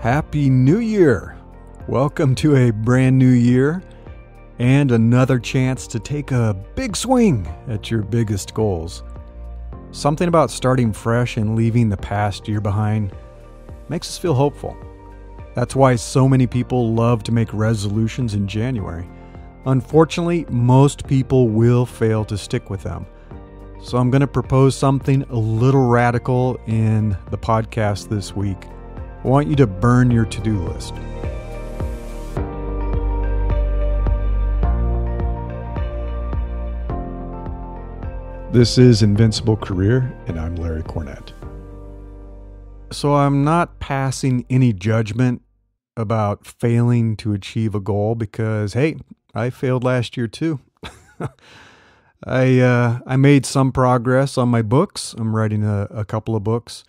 Happy New Year! Welcome to a brand new year and another chance to take a big swing at your biggest goals. Something about starting fresh and leaving the past year behind makes us feel hopeful. That's why so many people love to make resolutions in January. Unfortunately, most people will fail to stick with them. So I'm going to propose something a little radical in the podcast this week. I want you to burn your to-do list. This is Invincible Career, and I'm Larry Cornett. So I'm not passing any judgment about failing to achieve a goal because, hey, I failed last year too. I made some progress on my books. I'm writing a couple of books.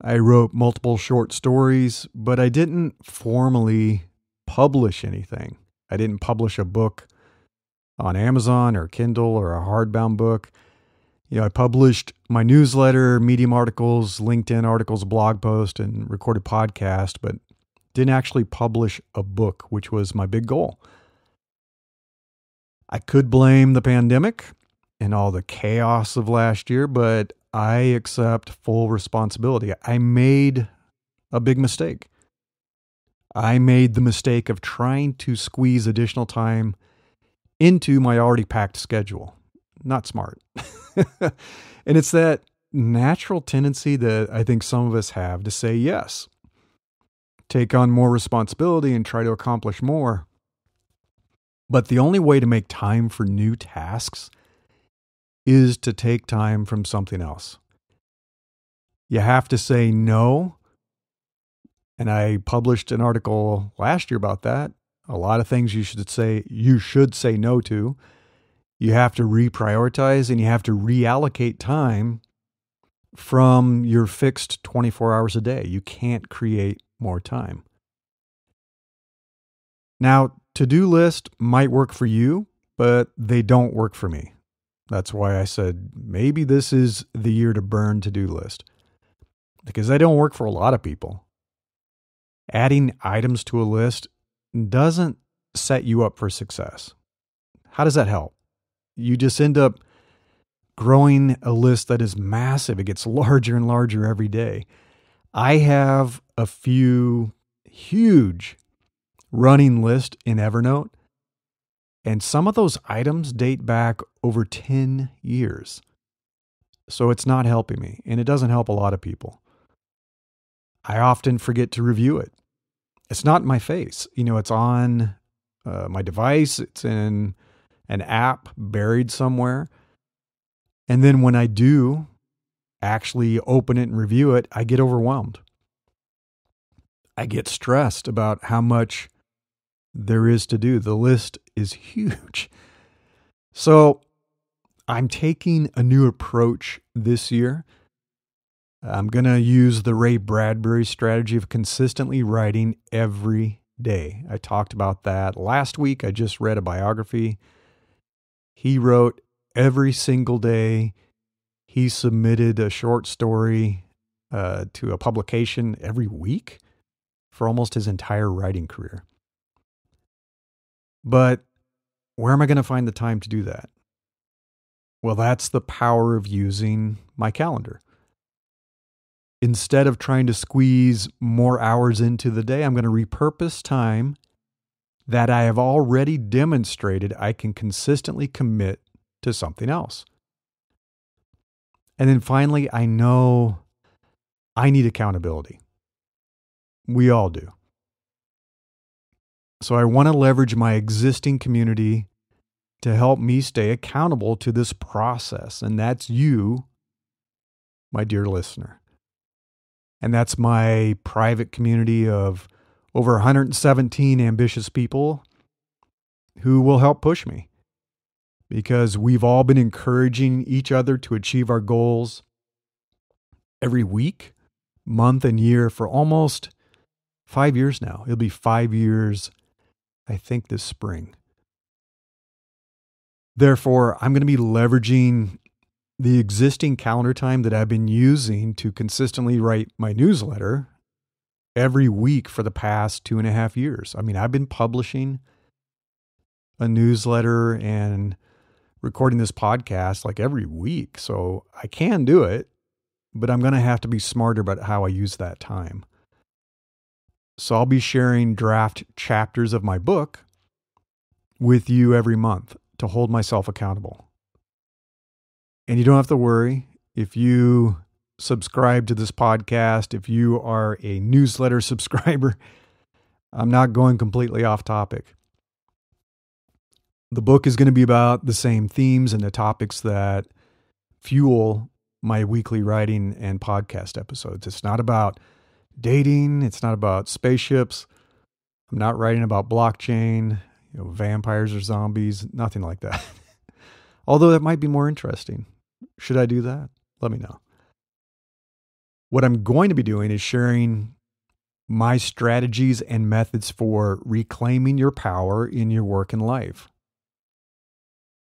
I wrote multiple short stories, but I didn't formally publish anything. I didn't publish a book on Amazon or Kindle or a hardbound book. I published my newsletter, Medium articles, LinkedIn articles, blog post, and recorded podcast, but didn't actually publish a book, which was my big goal. I could blame the pandemic and all the chaos of last year, but I accept full responsibility. I made a big mistake. I made the mistake of trying to squeeze additional time into my already packed schedule. Not smart. And it's that natural tendency that I think some of us have to say yes, take on more responsibility and try to accomplish more. But the only way to make time for new tasks is to take time from something else. You have to say no. And I published an article last year about that. A lot of things you should say no to. You have to reprioritize and you have to reallocate time from your fixed 24 hours a day. You can't create more time. Now, to-do list might work for you, but they don't work for me. That's why I said maybe this is the year to burn to-do list. Because they don't work for a lot of people. Adding items to a list doesn't set you up for success. How does that help? You just end up growing a list that is massive. It gets larger and larger every day. I have a few huge running lists in Evernote, and some of those items date back over 10 years. So it's not helping me, and it doesn't help a lot of people. I often forget to review it. It's not in my face. It's on my device. It's in an app buried somewhere. And then when I do actually open it and review it, I get overwhelmed. I get stressed about how much there is to do. The list is huge. So I'm taking a new approach this year. I'm going to use the Ray Bradbury strategy of consistently writing every day. I talked about that last week. I just read a biography. He wrote every single day. He submitted a short story to a publication every week for almost his entire writing career. But where am I going to find the time to do that? Well, that's the power of using my calendar. Instead of trying to squeeze more hours into the day, I'm going to repurpose time that I have already demonstrated I can consistently commit to something else. And then finally, I know I need accountability. We all do. So I want to leverage my existing community to help me stay accountable to this process. And that's you, my dear listener. And that's my private community of over 117 ambitious people who will help push me. Because we've all been encouraging each other to achieve our goals every week, month, and year for almost 5 years now. It'll be 5 years, I think, this spring. Therefore, I'm going to be leveraging the existing calendar time that I've been using to consistently write my newsletter every week for the past 2.5 years. I mean, I've been publishing a newsletter and recording this podcast like every week. So I can do it, but I'm going to have to be smarter about how I use that time. So I'll be sharing draft chapters of my book with you every month to hold myself accountable. And you don't have to worry if you subscribe to this podcast, if you are a newsletter subscriber, I'm not going completely off topic. The book is going to be about the same themes and the topics that fuel my weekly writing and podcast episodes. It's not about dating. It's not about spaceships. I'm not writing about blockchain, vampires or zombies, nothing like that. Although that might be more interesting. Should I do that? Let me know. What I'm going to be doing is sharing my strategies and methods for reclaiming your power in your work and life.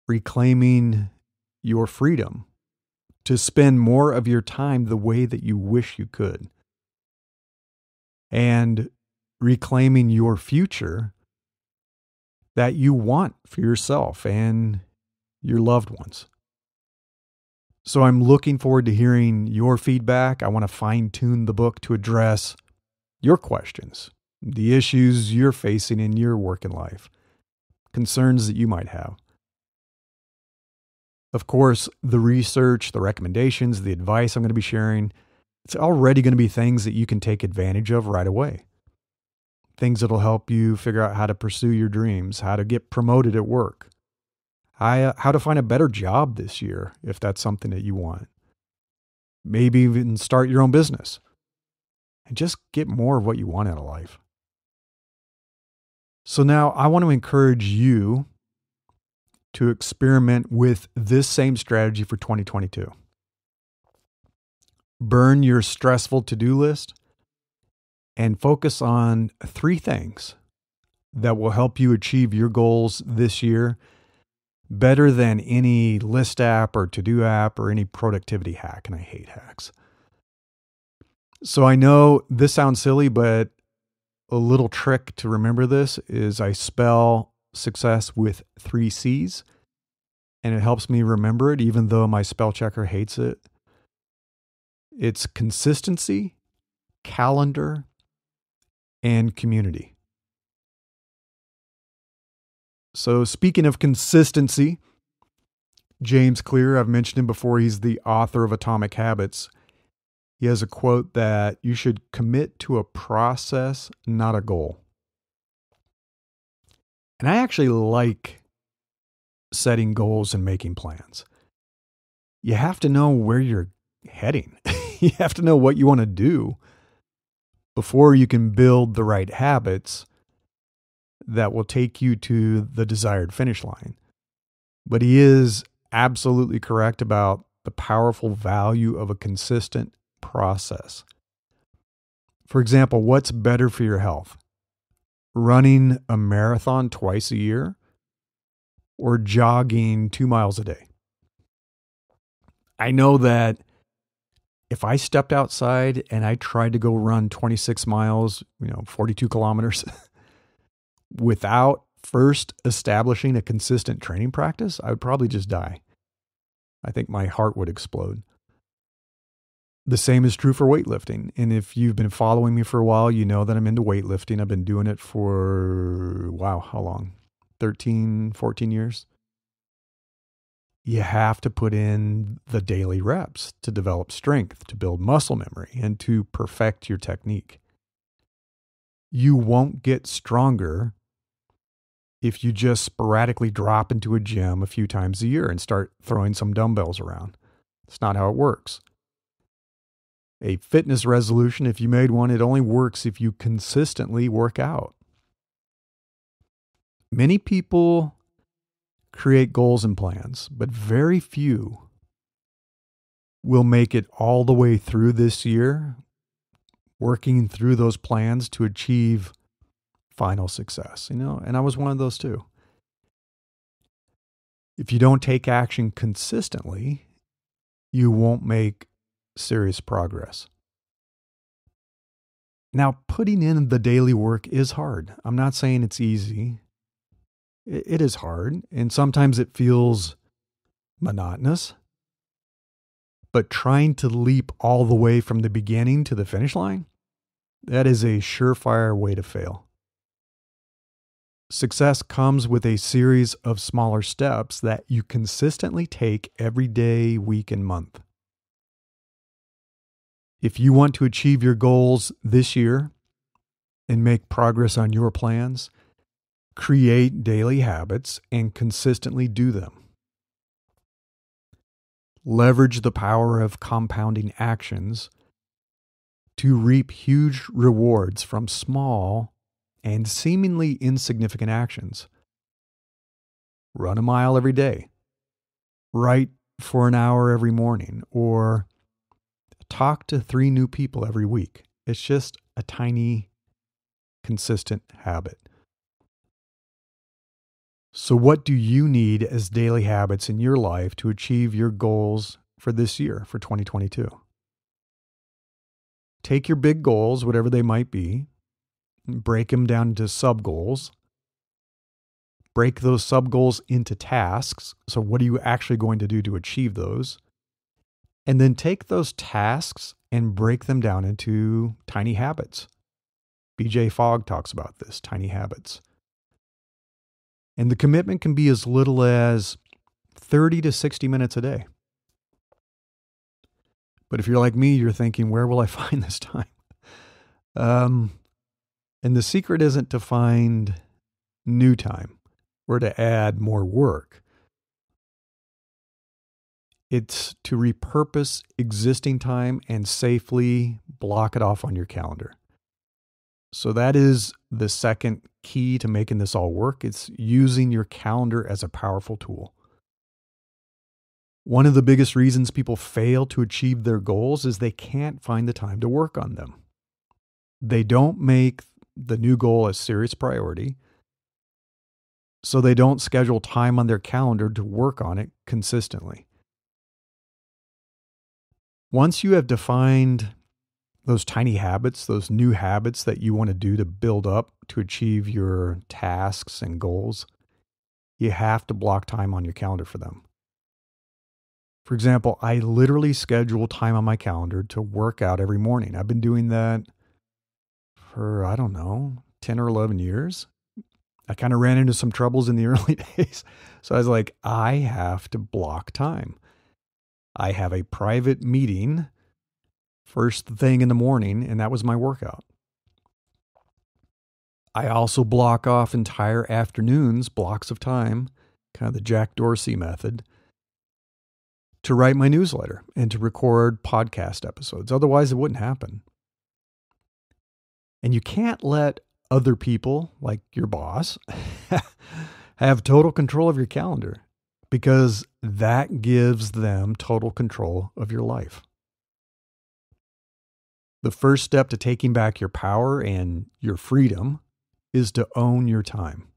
Reclaiming your freedom to spend more of your time the way that you wish you could. And reclaiming your future that you want for yourself and your loved ones. So I'm looking forward to hearing your feedback. I want to fine-tune the book to address your questions, the issues you're facing in your work and life, concerns that you might have. Of course, the research, the recommendations, the advice I'm going to be sharing, it's already going to be things that you can take advantage of right away. Things that'll help you figure out how to pursue your dreams, how to get promoted at work, how to find a better job this year if that's something that you want. Maybe even start your own business and just get more of what you want out of life. So now I want to encourage you to experiment with this same strategy for 2022. Burn your stressful to-do list and focus on 3 things that will help you achieve your goals this year better than any list app or to-do app or any productivity hack, and I hate hacks. So I know this sounds silly, but a little trick to remember this is I spell success with 3 C's, and it helps me remember it even though my spell checker hates it. It's consistency, calendar, and community. So speaking of consistency, James Clear, I've mentioned him before, he's the author of Atomic Habits. He has a quote that you should commit to a process, not a goal. And I actually like setting goals and making plans. You have to know where you're heading. You have to know what you want to do before you can build the right habits that will take you to the desired finish line. But he is absolutely correct about the powerful value of a consistent process. For example, what's better for your health? Running a marathon twice a year or jogging 2 miles a day? I know that if I stepped outside and I tried to go run 26 miles, 42 kilometers, without first establishing a consistent training practice, I would probably just die. I think my heart would explode. The same is true for weightlifting. And if you've been following me for a while, you know that I'm into weightlifting. I've been doing it for, how long? 13, 14 years. You have to put in the daily reps to develop strength, to build muscle memory, and to perfect your technique. You won't get stronger if you just sporadically drop into a gym a few times a year and start throwing some dumbbells around. It's not how it works. A fitness resolution, if you made one, it only works if you consistently work out. Many people create goals and plans, but very few will make it all the way through this year, working through those plans to achieve final success, and I was one of those too. If you don't take action consistently, you won't make serious progress. Now, putting in the daily work is hard. I'm not saying it's easy. It is hard, and sometimes it feels monotonous. But trying to leap all the way from the beginning to the finish line, that is a surefire way to fail. Success comes with a series of smaller steps that you consistently take every day, week, and month. If you want to achieve your goals this year and make progress on your plans, create daily habits and consistently do them. Leverage the power of compounding actions to reap huge rewards from small and seemingly insignificant actions. Run a mile every day. Write for an hour every morning, or talk to 3 new people every week. It's just a tiny, consistent habit. So what do you need as daily habits in your life to achieve your goals for this year, for 2022? Take your big goals, whatever they might be, break them down into sub-goals. Break those sub-goals into tasks. So what are you actually going to do to achieve those? And then take those tasks and break them down into tiny habits. BJ Fogg talks about this, tiny habits. And the commitment can be as little as 30 to 60 minutes a day. But if you're like me, you're thinking, where will I find this time? And the secret isn't to find new time or to add more work. It's to repurpose existing time and safely block it off on your calendar. So that is the second key to making this all work. It's using your calendar as a powerful tool. One of the biggest reasons people fail to achieve their goals is they can't find the time to work on them. They don't make the new goal a serious priority, so they don't schedule time on their calendar to work on it consistently. Once you have defined those tiny habits, those new habits that you want to do to build up to achieve your tasks and goals, you have to block time on your calendar for them. For example, I literally schedule time on my calendar to work out every morning. I've been doing that for, 10 or 11 years. I kind of ran into some troubles in the early days. So I was like, I have to block time. I have a private meeting first thing in the morning, and that was my workout. I also block off entire afternoons, blocks of time, kind of the Jack Dorsey method, to write my newsletter and to record podcast episodes. Otherwise, it wouldn't happen. And you can't let other people, like your boss, have total control of your calendar, because that gives them total control of your life. The first step to taking back your power and your freedom is to own your time.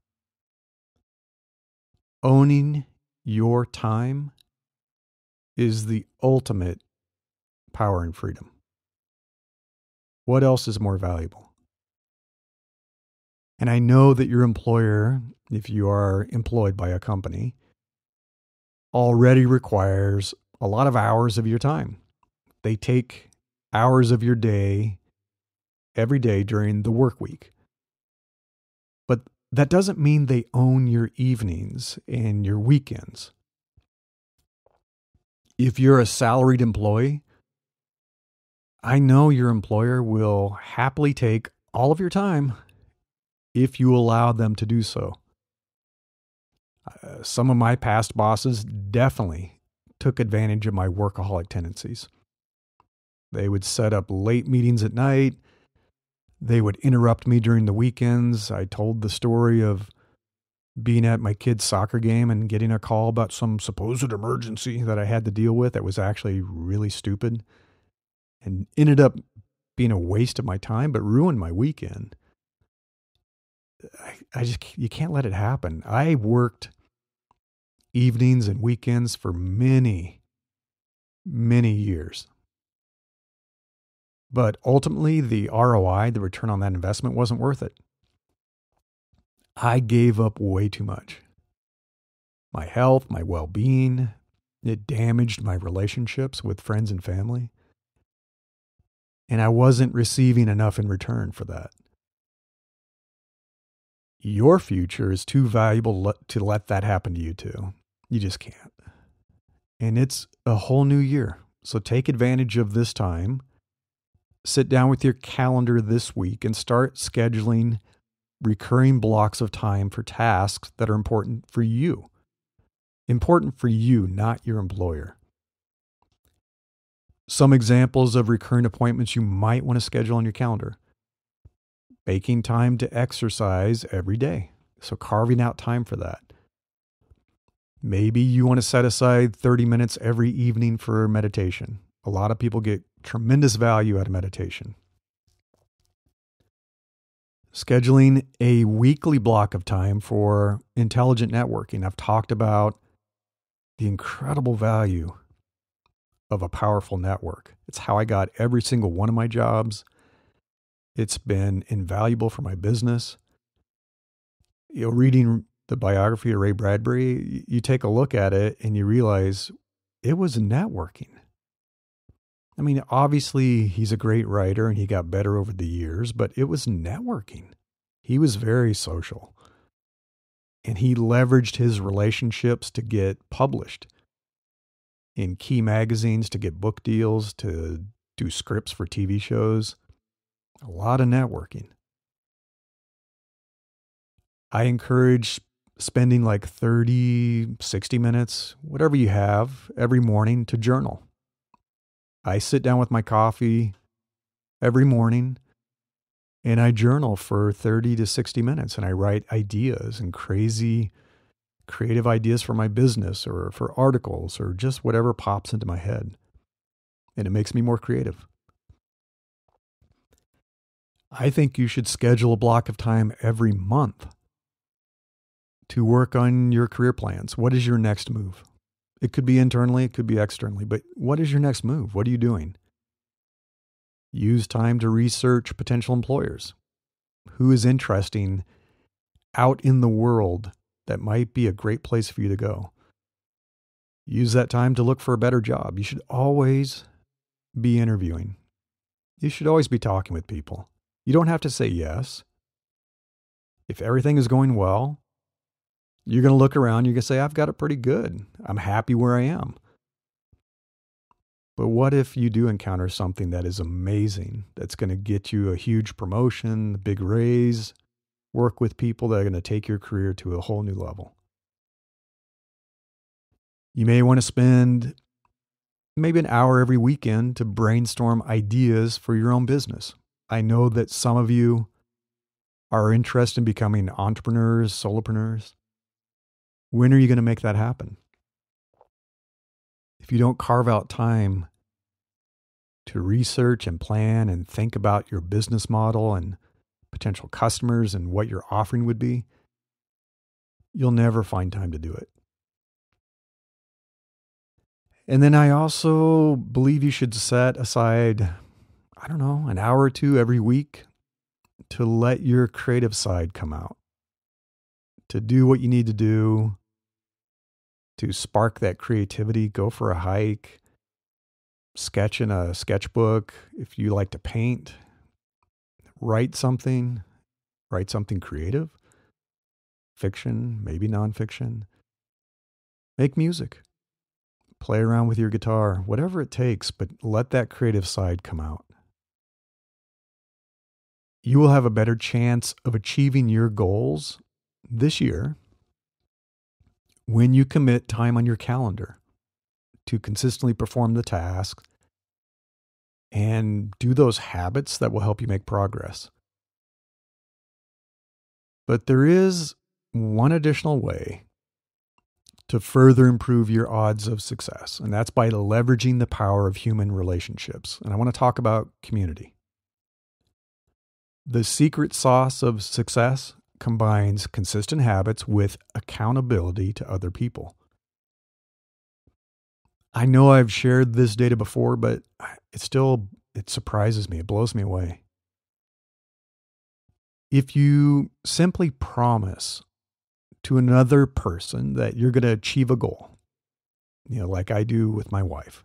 Owning your time is the ultimate power and freedom. What else is more valuable? And I know that your employer, if you are employed by a company, already requires a lot of hours of your time. They take hours of your day every day during the work week. But that doesn't mean they own your evenings and your weekends. If you're a salaried employee, I know your employer will happily take all of your time if you allow them to do so. Some of my past bosses definitely took advantage of my workaholic tendencies. They would set up late meetings at night. They would interrupt me during the weekends. I told the story of being at my kid's soccer game and getting a call about some supposed emergency that I had to deal with that was actually really stupid and ended up being a waste of my time, but ruined my weekend. You can't let it happen. I worked evenings and weekends for many, many years. But ultimately, the ROI, the return on that investment, wasn't worth it. I gave up way too much. My health, my well-being, it damaged my relationships with friends and family. And I wasn't receiving enough in return for that. Your future is too valuable to let that happen to you too. You just can't. And it's a whole new year. So take advantage of this time. Sit down with your calendar this week and start scheduling recurring blocks of time for tasks that are important for you. Important for you, not your employer. Some examples of recurring appointments you might want to schedule on your calendar. Making time to exercise every day. So carving out time for that. Maybe you want to set aside 30 minutes every evening for meditation. A lot of people get tremendous value out of meditation. Scheduling a weekly block of time for intelligent networking. I've talked about the incredible value of a powerful network. It's how I got every single one of my jobs. It's been invaluable for my business. Reading the biography of Ray Bradbury, you take a look at it and you realize it was networking. I mean, obviously he's a great writer and he got better over the years, but it was networking. He was very social. And he leveraged his relationships to get published in key magazines, to get book deals, to do scripts for TV shows. A lot of networking. I encourage spending like 30, 60 minutes, whatever you have, every morning to journal. I sit down with my coffee every morning and I journal for 30 to 60 minutes and I write ideas and crazy creative ideas for my business or for articles or just whatever pops into my head. And it makes me more creative. I think you should schedule a block of time every month to work on your career plans. What is your next move? It could be internally, it could be externally, but what is your next move? What are you doing? Use time to research potential employers. Who is interesting out in the world that might be a great place for you to go? Use that time to look for a better job. You should always be interviewing. You should always be talking with people. You don't have to say yes. If everything is going well, you're going to look around, you're going to say, I've got it pretty good. I'm happy where I am. But what if you do encounter something that is amazing, that's going to get you a huge promotion, a big raise, work with people that are going to take your career to a whole new level? You may want to spend maybe an hour every weekend to brainstorm ideas for your own business. I know that some of you are interested in becoming entrepreneurs, solopreneurs. When are you going to make that happen? If you don't carve out time to research and plan and think about your business model and potential customers and what your offering would be, you'll never find time to do it. And then I also believe you should set aside, an hour or two every week to let your creative side come out, to do what you need to do, to spark that creativity. Go for a hike, sketch in a sketchbook. If you like to paint, write something creative, fiction, maybe nonfiction. Make music, play around with your guitar, whatever it takes, but let that creative side come out. You will have a better chance of achieving your goals this year when you commit time on your calendar to consistently perform the tasks and do those habits that will help you make progress. But there is one additional way to further improve your odds of success, and that's by leveraging the power of human relationships. And I want to talk about community. The secret sauce of success combines consistent habits with accountability to other people. I know I've shared this data before, but it still It surprises me. It blows me away. If you simply promise to another person that you're going to achieve a goal, like I do with my wife,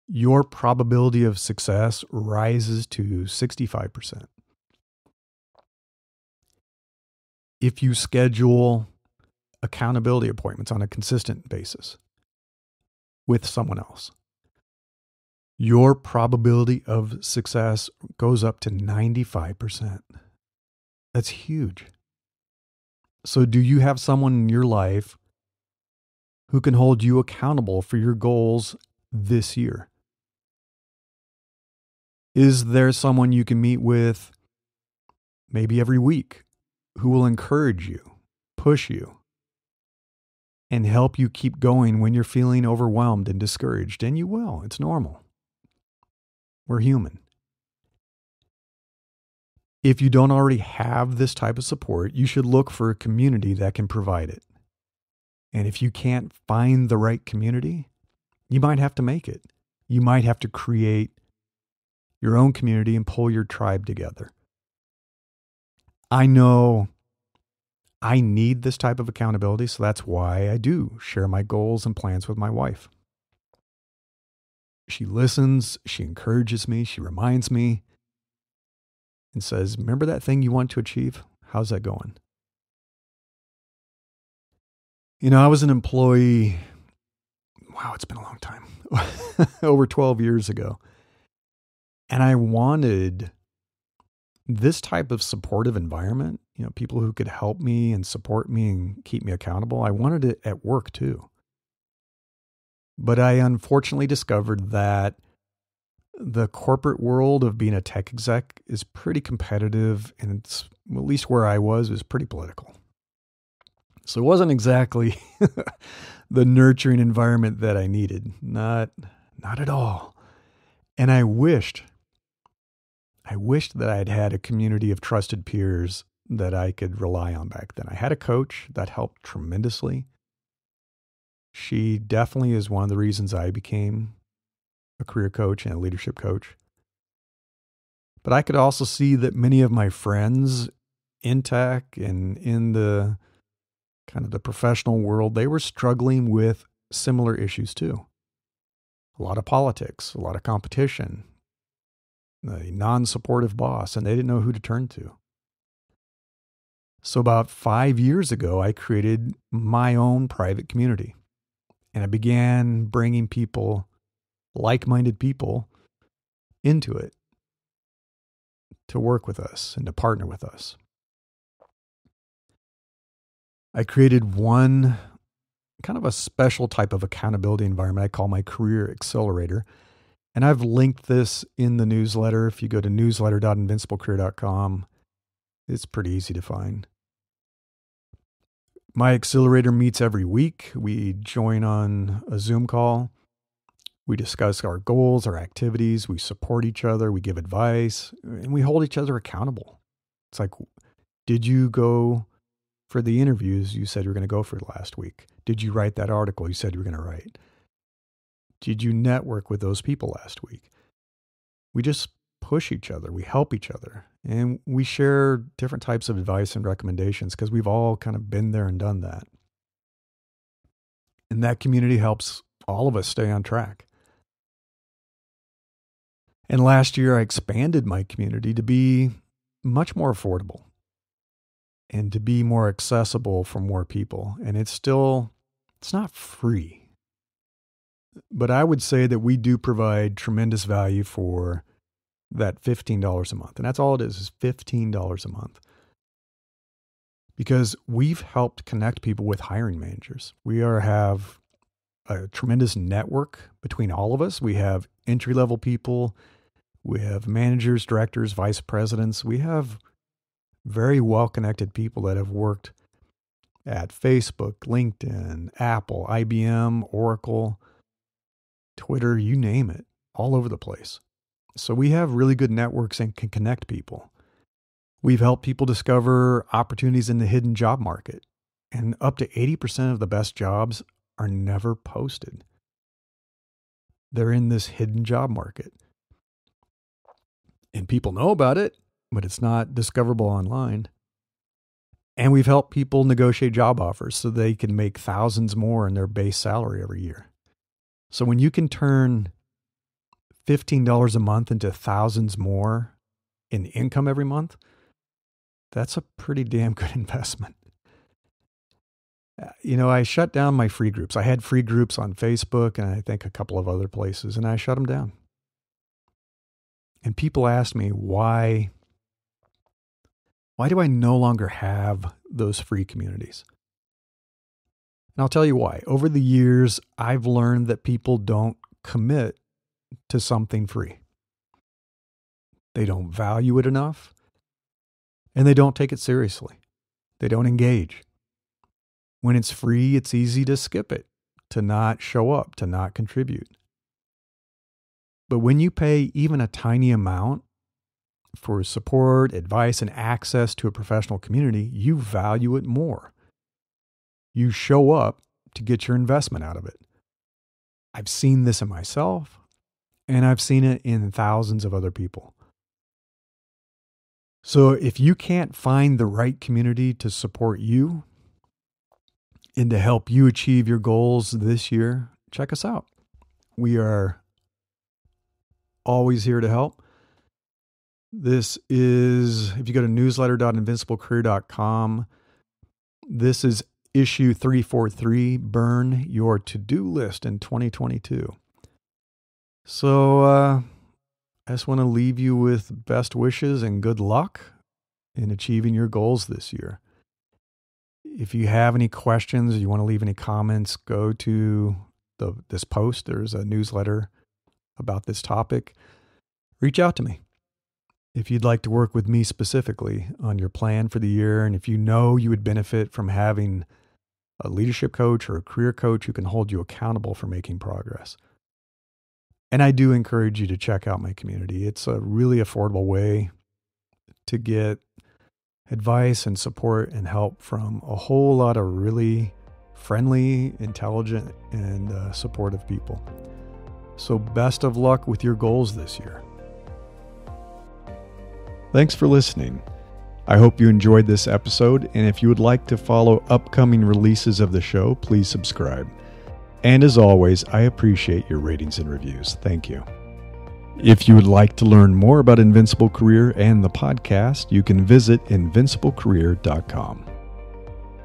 your probability of success rises to 65%. If you schedule accountability appointments on a consistent basis with someone else, your probability of success goes up to 95%. That's huge. So do you have someone in your life who can hold you accountable for your goals this year? Is there someone you can meet with maybe every week who will encourage you, push you, and help you keep going when you're feeling overwhelmed and discouraged? And you will. It's normal. We're human. If you don't already have this type of support, you should look for a community that can provide it. And if you can't find the right community, you might have to make it. You might have to create your own community and pull your tribe together. I know I need this type of accountability, so that's why I do share my goals and plans with my wife. She listens, she encourages me, she reminds me, and says, remember that thing you want to achieve? How's that going? I was an employee, wow, it's been a long time, over 12 years ago. And I wanted this type of supportive environment, people who could help me and support me and keep me accountable. I wanted it at work too. But I unfortunately discovered that the corporate world of being a tech exec is pretty competitive, and it's, at least where I was pretty political. So it wasn't exactly the nurturing environment that I needed. Not at all. And I wished that I'd had a community of trusted peers that I could rely on back then. I had a coach that helped tremendously. She definitely is one of the reasons I became a career coach and a leadership coach. But I could also see that many of my friends in tech and in the kind of the professional world, they were struggling with similar issues too. A lot of politics, a lot of competition, a non-supportive boss, and they didn't know who to turn to. So about 5 years ago, I created my own private community. And I began bringing people, like-minded people, into it to work with us and to partner with us. I created one kind of a special type of accountability environment I call my Career Accelerator. And I've linked this in the newsletter. If you go to newsletter.invinciblecareer.com, it's pretty easy to find. My accelerator meets every week. We join on a Zoom call. We discuss our goals, our activities. We support each other. We give advice, and we hold each other accountable. It's like, did you go for the interviews you said you were going to go for last week? Did you write that article you said you were going to write? Did you network with those people last week? We just push each other. We help each other. And we share different types of advice and recommendations because we've all kind of been there and done that. And that community helps all of us stay on track. And last year, I expanded my community to be much more affordable and to be more accessible for more people. And it's not free. But I would say that we do provide tremendous value for that $15 a month. And that's all it is $15 a month. Because we've helped connect people with hiring managers. We have a tremendous network between all of us. We have entry-level people. We have managers, directors, vice presidents. We have very well-connected people that have worked at Facebook, LinkedIn, Apple, IBM, Oracle, Twitter, you name it, all over the place. So we have really good networks and can connect people. We've helped people discover opportunities in the hidden job market. And up to 80% of the best jobs are never posted. They're in this hidden job market. And people know about it, but it's not discoverable online. And we've helped people negotiate job offers so they can make thousands more in their base salary every year. So when you can turn $15 a month into thousands more in income every month, that's a pretty damn good investment. I shut down my free groups. I had free groups on Facebook and I think a couple of other places, and I shut them down. And people ask me, why do I no longer have those free communities? And I'll tell you why. Over the years, I've learned that people don't commit to something free. They don't value it enough, and they don't take it seriously. They don't engage. When it's free, it's easy to skip it, to not show up, to not contribute. But when you pay even a tiny amount for support, advice, and access to a professional community, you value it more. You show up to get your investment out of it. I've seen this in myself, and I've seen it in thousands of other people. So if you can't find the right community to support you and to help you achieve your goals this year, check us out. We are always here to help. This is, if you go to newsletter.invinciblecareer.com, this is issue 343, Burn Your To-Do List in 2022. So I just want to leave you with best wishes and good luck in achieving your goals this year. If you have any questions, or you want to leave any comments, go to this post. There's a newsletter about this topic. Reach out to me. If you'd like to work with me specifically on your plan for the year, and if you know you would benefit from having a leadership coach or a career coach who can hold you accountable for making progress. And I do encourage you to check out my community. It's a really affordable way to get advice and support and help from a whole lot of really friendly, intelligent, and supportive people. So best of luck with your goals this year. Thanks for listening. I hope you enjoyed this episode, and if you would like to follow upcoming releases of the show, please subscribe. And as always, I appreciate your ratings and reviews. Thank you. If you would like to learn more about Invincible Career and the podcast, you can visit invinciblecareer.com.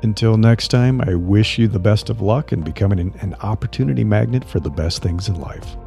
Until next time, I wish you the best of luck in becoming an opportunity magnet for the best things in life.